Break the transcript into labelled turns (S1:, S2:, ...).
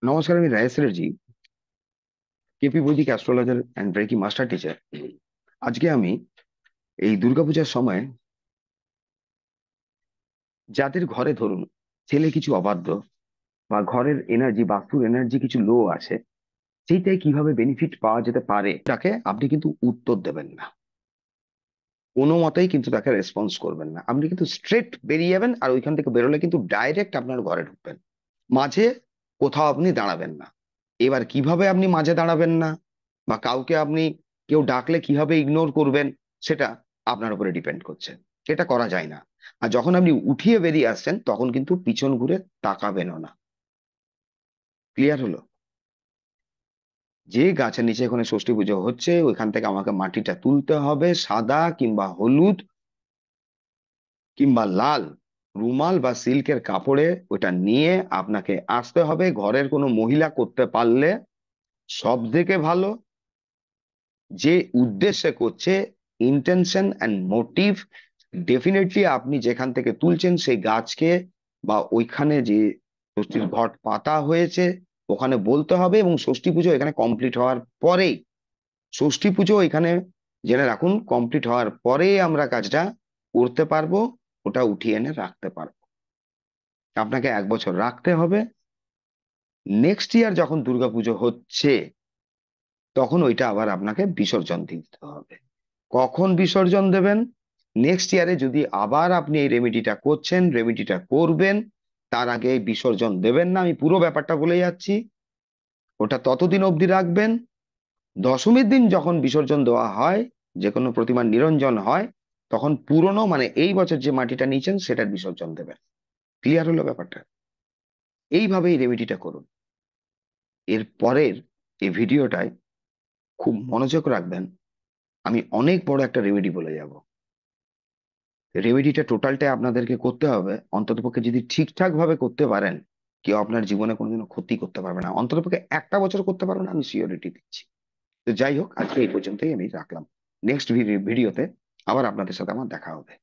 S1: নমস্কার, আমি Rayesh ji, KP Vedic astrologer and reiki master teacher. আজকে আমি এই দুর্গাপূজার সময় যাদের ঘরে ধরুন ছেলে কিছু অবাধ্য বা ঘরের এনার্জি, বাস্তুর এনার্জি কিছু লো আছে, সেইটাই কিভাবে বেনিফিট পাওয়া যেতে পারে তাকে আপনি কিন্তু উত্তর দেবেন না, কোনো মতেই কিন্তু তাকে রেসপন্স করবেন না। আপনি কিন্তু স্ট্রেট বেরিয়ে যাবেন, আর ওইখান থেকে বেরোলে কিন্তু ডাইরেক্ট আপনার ঘরে ঢুকবেন। মাঝে কোথাও আপনি দাঁড়াবেন না। এবার কিভাবে আপনি মাঝে দাঁড়াবেন না বা কাউকে আপনি কেউ ডাকলে কিভাবে ইগনোর করবেন, সেটা আপনার উপরে ডিপেন্ড করছে। এটা করা যায় না। আর যখন আপনি উঠিয়ে বেরিয়ে আসছেন তখন কিন্তু পিছন ঘুরে তাকাবেনও না। ক্লিয়ার হলো? যে গাছের নিচে এখানে ষষ্ঠী পুজো হচ্ছে ওইখান থেকে আমাকে মাটিটা তুলতে হবে, সাদা কিংবা হলুদ কিংবা লাল রুমাল বা সিল্কের কাপড়ে ওটা নিয়ে আপনাকে আসতে হবে। ঘরের কোনো মহিলা করতে পারলে সব থেকে ভালো। যে উদ্দেশ্যে করছে, ইন্টেনশন অ্যান্ড মোটিভ, ডেফিনেটলি আপনি যেখান থেকে তুলছেন সেই গাছকে বা ওইখানে যে ষষ্ঠীর ঘট পাতা হয়েছে ওখানে বলতে হবে। এবং ষষ্ঠী পুজো এখানে কমপ্লিট হওয়ার পরেই, ষষ্ঠী পুজো এখানে জেনে রাখুন, কমপ্লিট হওয়ার পরেই আমরা কাজটা করতে পারবো। ওটা উঠিয়ে এনে রাখতে পারবো। আপনাকে 1 বছর রাখতে হবে। নেক্সট ইয়ার যখন দুর্গাপুজো হচ্ছে তখন ওইটা আবার আপনাকে বিসর্জন দিতে হবে। কখন বিসর্জন দেবেন? নেক্সট ইয়ারে যদি আবার আপনি এই রেমেডিটা করছেন, রেমেডিটা করবেন, তার আগে এই বিসর্জন দেবেন না। আমি পুরো ব্যাপারটা বলে যাচ্ছি। ওটা ততদিন অবধি রাখবেন, দশমীর দিন যখন বিসর্জন দেওয়া হয়, যে কোনো প্রতিমার নিরঞ্জন হয়, তখন পুরনো মানে এই বছর যে মাটিটা নিয়েছেন সেটার বিসর্জন দেবেন। ক্লিয়ার হলো ব্যাপারটা? এইভাবে এই রেমেডিটা করুন। এর পরের এই ভিডিওটায় খুব মনোযোগ রাখবেন। আমি অনেক বড় একটা রেমেডি বলে যাব। রেমেডিটা টোটালটাই আপনাদেরকে করতে হবে। অন্ততপক্ষে যদি ঠিকঠাক ভাবে করতে পারেন, কেউ আপনার জীবনে কোনোদিনও ক্ষতি করতে পারবে না। অন্ততপক্ষে একটা বছর করতে পারবেন, আমি সিওরিটি দিচ্ছি। তো যাই হোক, আজকে এই পর্যন্তই আমি রাখলাম। নেক্সট ভিডিওতে আবার আপনাদের সাথে আমার দেখা হবে।